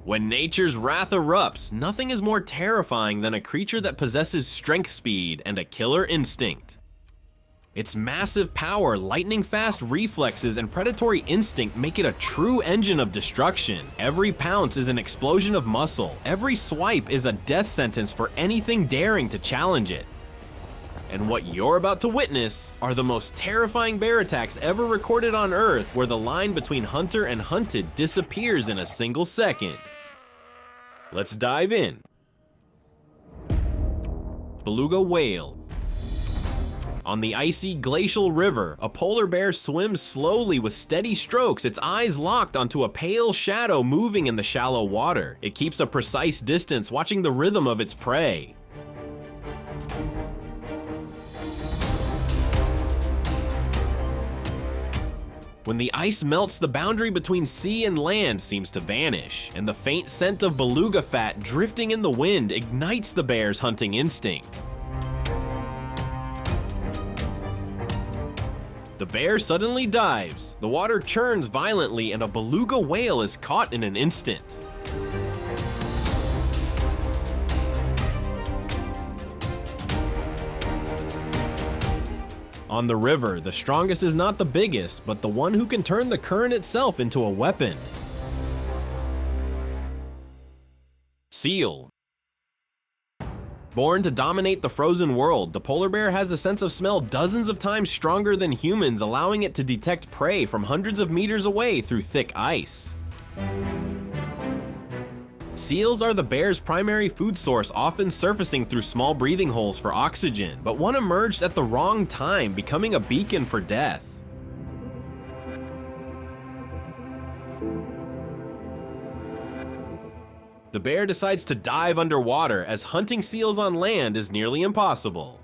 When nature's wrath erupts, nothing is more terrifying than a creature that possesses strength, speed, and a killer instinct. Its massive power, lightning-fast reflexes, and predatory instinct make it a true engine of destruction. Every pounce is an explosion of muscle. Every swipe is a death sentence for anything daring to challenge it. And what you're about to witness are the most terrifying bear attacks ever recorded on Earth, where the line between hunter and hunted disappears in a single second. Let's dive in. Beluga whale. On the icy glacial river, a polar bear swims slowly with steady strokes, its eyes locked onto a pale shadow moving in the shallow water. It keeps a precise distance, watching the rhythm of its prey. When the ice melts, the boundary between sea and land seems to vanish, and the faint scent of beluga fat drifting in the wind ignites the bear's hunting instinct. The bear suddenly dives, the water churns violently, and a beluga whale is caught in an instant. On the river, the strongest is not the biggest, but the one who can turn the current itself into a weapon. Seal. Born to dominate the frozen world, the polar bear has a sense of smell dozens of times stronger than humans, allowing it to detect prey from hundreds of meters away through thick ice. Seals are the bear's primary food source, often surfacing through small breathing holes for oxygen, but one emerged at the wrong time, becoming a beacon for death. The bear decides to dive underwater, as hunting seals on land is nearly impossible.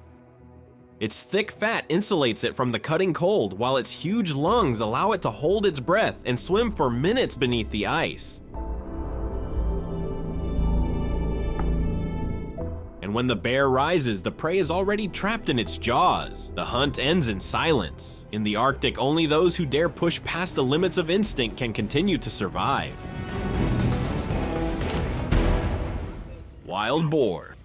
Its thick fat insulates it from the cutting cold, while its huge lungs allow it to hold its breath and swim for minutes beneath the ice. And when the bear rises, the prey is already trapped in its jaws. The hunt ends in silence. In the Arctic, only those who dare push past the limits of instinct can continue to survive. Wild boar.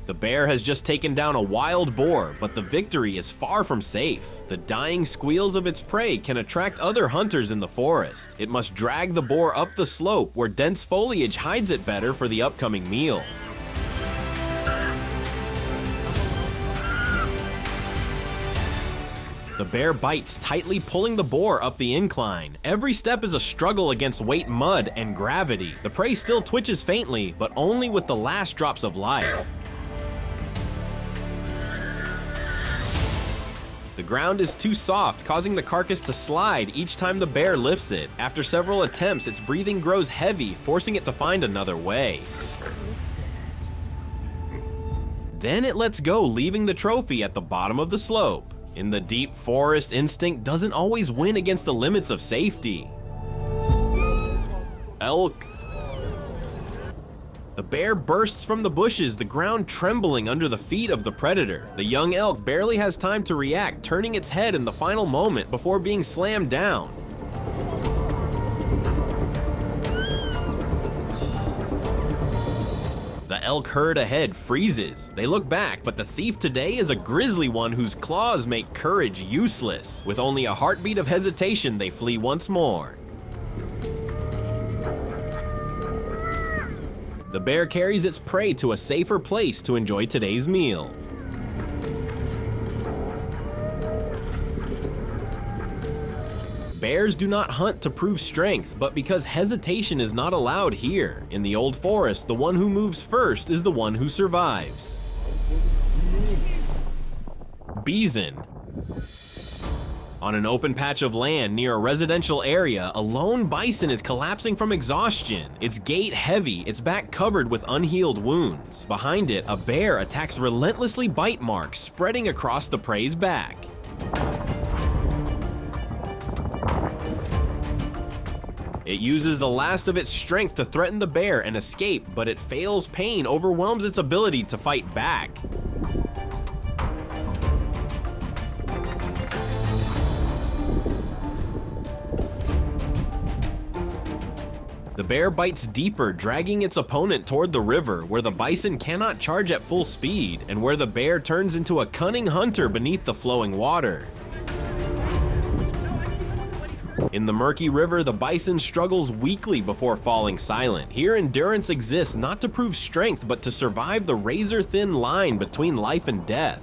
The bear has just taken down a wild boar, but the victory is far from safe. The dying squeals of its prey can attract other hunters in the forest. It must drag the boar up the slope, where dense foliage hides it better for the upcoming meal. The bear bites, tightly pulling the boar up the incline. Every step is a struggle against weight, mud, and gravity. The prey still twitches faintly, but only with the last drops of life. The ground is too soft, causing the carcass to slide each time the bear lifts it. After several attempts, its breathing grows heavy, forcing it to find another way. Then it lets go, leaving the trophy at the bottom of the slope. In the deep forest, instinct doesn't always win against the limits of safety. Elk. The bear bursts from the bushes, the ground trembling under the feet of the predator. The young elk barely has time to react, turning its head in the final moment before being slammed down. The elk herd ahead freezes. They look back, but the thief today is a grisly one whose claws make courage useless. With only a heartbeat of hesitation, they flee once more. The bear carries its prey to a safer place to enjoy today's meal. Bears do not hunt to prove strength, but because hesitation is not allowed here. In the old forest, the one who moves first is the one who survives. Bison. On an open patch of land near a residential area, a lone bison is collapsing from exhaustion. Its gait heavy, its back covered with unhealed wounds. Behind it, a bear attacks relentlessly, bite marks spreading across the prey's back. It uses the last of its strength to threaten the bear and escape, but it fails. Pain overwhelms its ability to fight back. The bear bites deeper, dragging its opponent toward the river, where the bison cannot charge at full speed, and where the bear turns into a cunning hunter beneath the flowing water. In the murky river, the bison struggles weakly before falling silent. Here, endurance exists not to prove strength, but to survive the razor-thin line between life and death.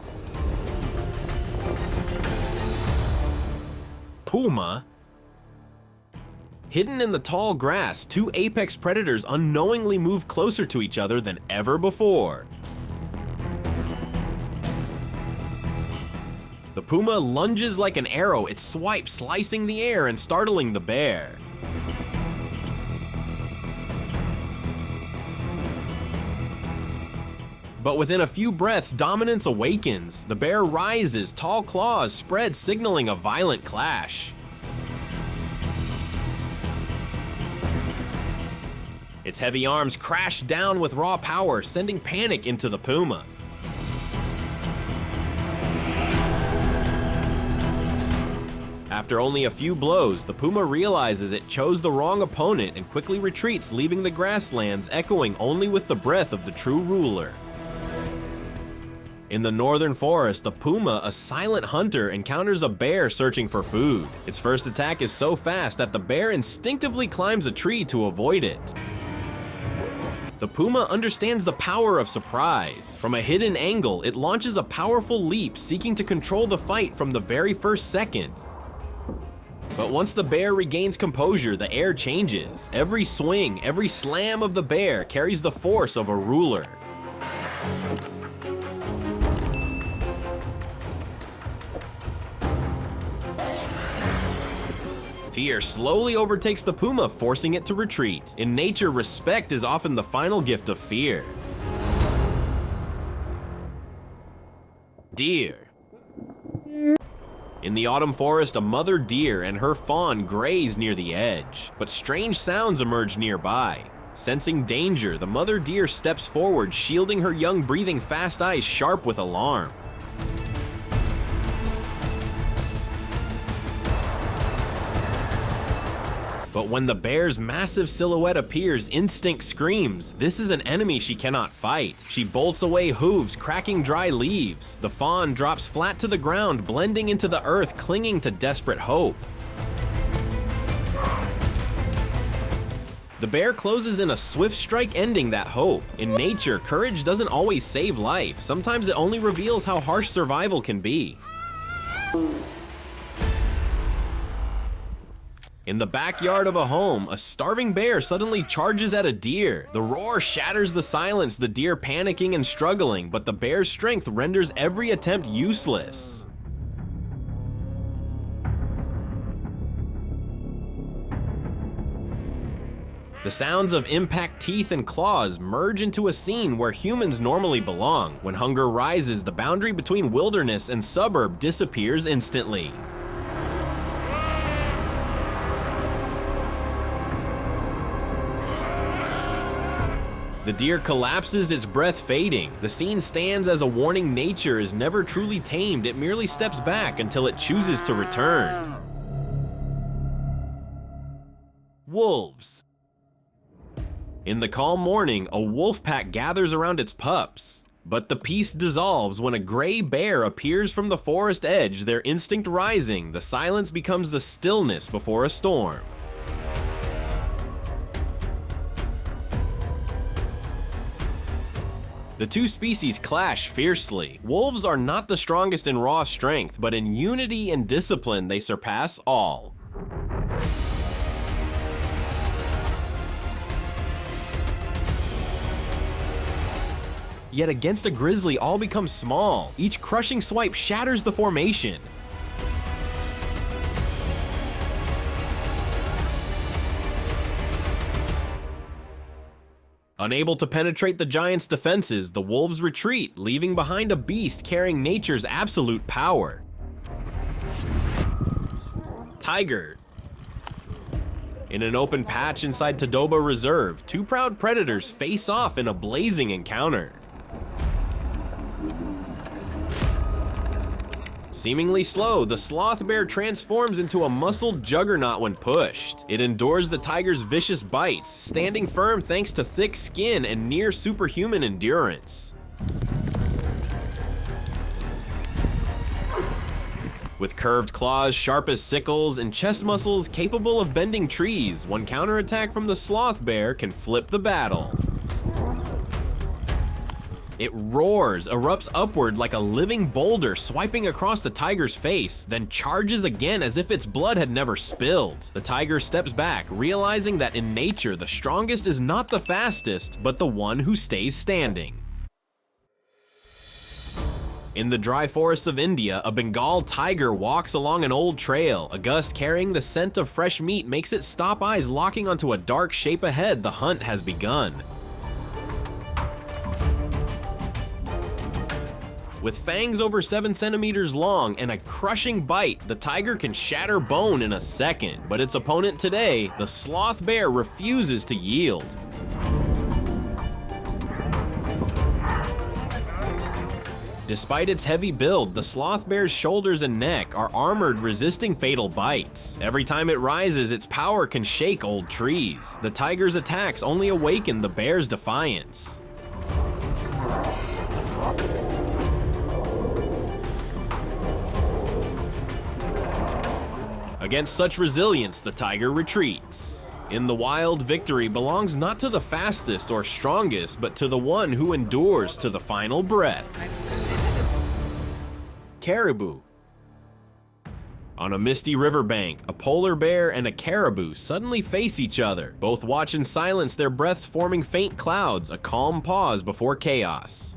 Puma. Hidden in the tall grass, two apex predators unknowingly move closer to each other than ever before. The puma lunges like an arrow, its swipe slicing the air and startling the bear. But within a few breaths, dominance awakens. The bear rises, tall claws spread, signaling a violent clash. Its heavy arms crash down with raw power, sending panic into the puma. After only a few blows, the puma realizes it chose the wrong opponent and quickly retreats, leaving the grasslands echoing only with the breath of the true ruler. In the northern forest, the puma, a silent hunter, encounters a bear searching for food. Its first attack is so fast that the bear instinctively climbs a tree to avoid it. The puma understands the power of surprise. From a hidden angle, it launches a powerful leap, seeking to control the fight from the very first second. But once the bear regains composure, the air changes. Every swing, every slam of the bear carries the force of a ruler. Fear slowly overtakes the puma, forcing it to retreat. In nature, respect is often the final gift of fear. Deer. In the autumn forest, a mother deer and her fawn graze near the edge, but strange sounds emerge nearby. Sensing danger, the mother deer steps forward, shielding her young, breathing fast eyes sharp with alarm. But when the bear's massive silhouette appears, instinct screams. This is an enemy she cannot fight. She bolts away hooves, cracking dry leaves. The fawn drops flat to the ground, blending into the earth, clinging to desperate hope. The bear closes in a swift strike, ending that hope. In nature, courage doesn't always save life. Sometimes it only reveals how harsh survival can be. In the backyard of a home, a starving bear suddenly charges at a deer. The roar shatters the silence, the deer panicking and struggling, but the bear's strength renders every attempt useless. The sounds of impact teeth and claws merge into a scene where humans normally belong. When hunger rises, the boundary between wilderness and suburb disappears instantly. The deer collapses, its breath fading. The scene stands as a warning: nature is never truly tamed, it merely steps back until it chooses to return. Wolves. In the calm morning, a wolf pack gathers around its pups. But the peace dissolves when a gray bear appears from the forest edge, their instinct rising. The silence becomes the stillness before a storm. The two species clash fiercely. Wolves are not the strongest in raw strength, but in unity and discipline they surpass all. Yet against a grizzly, all becomes small. Each crushing swipe shatters the formation. Unable to penetrate the giant's defenses, the wolves retreat, leaving behind a beast carrying nature's absolute power. Tiger. In an open patch inside Tadoba Reserve, two proud predators face off in a blazing encounter. Seemingly slow, the sloth bear transforms into a muscled juggernaut when pushed. It endures the tiger's vicious bites, standing firm thanks to thick skin and near superhuman endurance. With curved claws sharp as sickles and chest muscles capable of bending trees, one counterattack from the sloth bear can flip the battle. It roars, erupts upward like a living boulder, swiping across the tiger's face, then charges again as if its blood had never spilled. The tiger steps back, realizing that in nature, the strongest is not the fastest, but the one who stays standing. In the dry forests of India, a Bengal tiger walks along an old trail. A gust carrying the scent of fresh meat makes it stop, eyes locking onto a dark shape ahead. The hunt has begun. With fangs over 7 centimeters long and a crushing bite, the tiger can shatter bone in a second. But its opponent today, the sloth bear, refuses to yield. Despite its heavy build, the sloth bear's shoulders and neck are armored, resisting fatal bites. Every time it rises, its power can shake old trees. The tiger's attacks only awaken the bear's defiance. Against such resilience, the tiger retreats. In the wild, victory belongs not to the fastest or strongest, but to the one who endures to the final breath. Caribou. On a misty riverbank, a polar bear and a caribou suddenly face each other. Both watch in silence, their breaths forming faint clouds, a calm pause before chaos.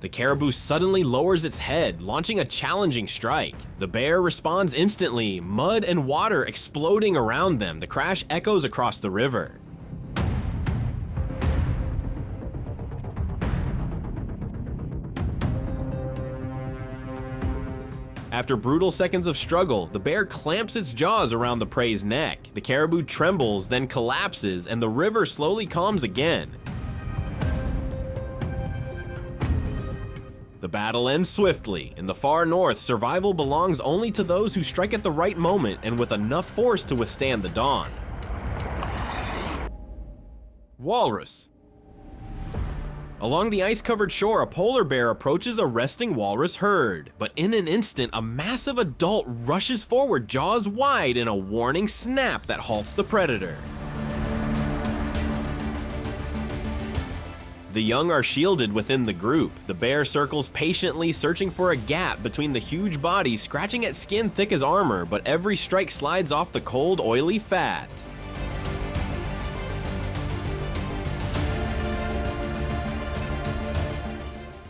The caribou suddenly lowers its head, launching a challenging strike. The bear responds instantly, mud and water exploding around them. The crash echoes across the river. After brutal seconds of struggle, the bear clamps its jaws around the prey's neck. The caribou trembles, then collapses, and the river slowly calms again. The battle ends swiftly. In the far north, survival belongs only to those who strike at the right moment and with enough force to withstand the dawn. Walrus. Along the ice-covered shore, a polar bear approaches a resting walrus herd. But in an instant, a massive adult rushes forward, jaws wide, in a warning snap that halts the predator. The young are shielded within the group. The bear circles patiently, searching for a gap between the huge bodies, scratching at skin thick as armor, but every strike slides off the cold, oily fat.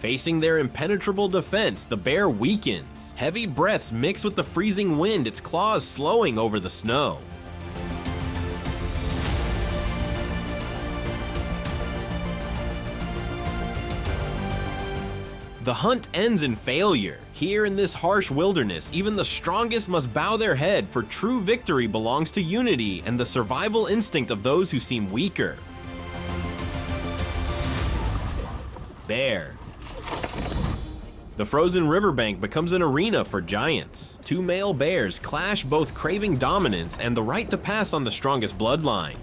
Facing their impenetrable defense, the bear weakens. Heavy breaths mix with the freezing wind, its claws slowing over the snow. The hunt ends in failure. Here in this harsh wilderness, even the strongest must bow their head, for true victory belongs to unity and the survival instinct of those who seem weaker. Bear. The frozen riverbank becomes an arena for giants. Two male bears clash, both craving dominance and the right to pass on the strongest bloodline.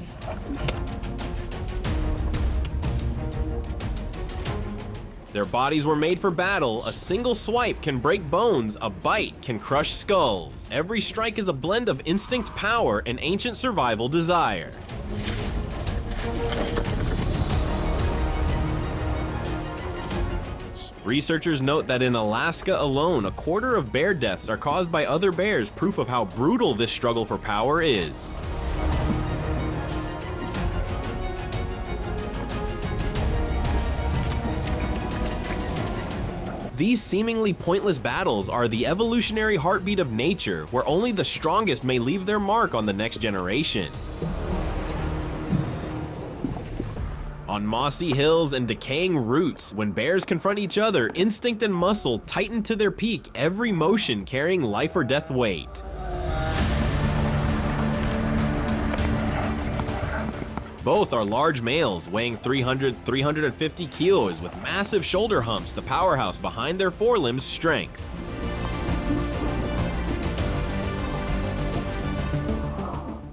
Their bodies were made for battle. A single swipe can break bones, a bite can crush skulls. Every strike is a blend of instinct power and ancient survival desire. Researchers note that in Alaska alone, 1/4 of bear deaths are caused by other bears, proof of how brutal this struggle for power is. These seemingly pointless battles are the evolutionary heartbeat of nature, where only the strongest may leave their mark on the next generation. On mossy hills and decaying roots, when bears confront each other, instinct and muscle tighten to their peak, every motion carrying life or death weight. Both are large males weighing 300-350 kilos with massive shoulder humps, the powerhouse behind their forelimbs' strength.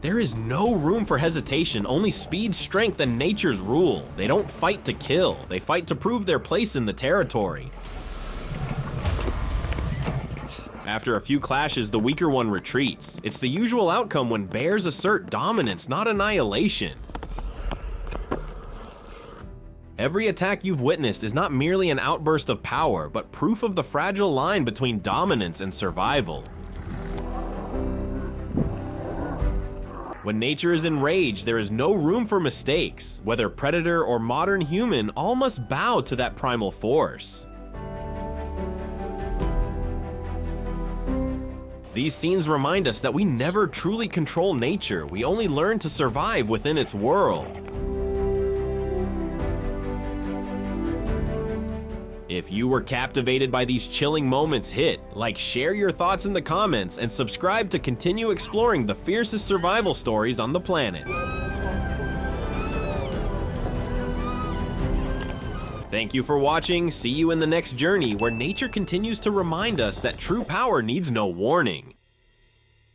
There is no room for hesitation, only speed, strength, and nature's rule. They don't fight to kill, they fight to prove their place in the territory. After a few clashes, the weaker one retreats. It's the usual outcome when bears assert dominance, not annihilation. Every attack you've witnessed is not merely an outburst of power, but proof of the fragile line between dominance and survival. When nature is enraged, there is no room for mistakes. Whether predator or modern human, all must bow to that primal force. These scenes remind us that we never truly control nature, we only learn to survive within its world. If you were captivated by these chilling moments, hit like, share your thoughts in the comments, and subscribe to continue exploring the fiercest survival stories on the planet. Thank you for watching. See you in the next journey, where nature continues to remind us that true power needs no warning.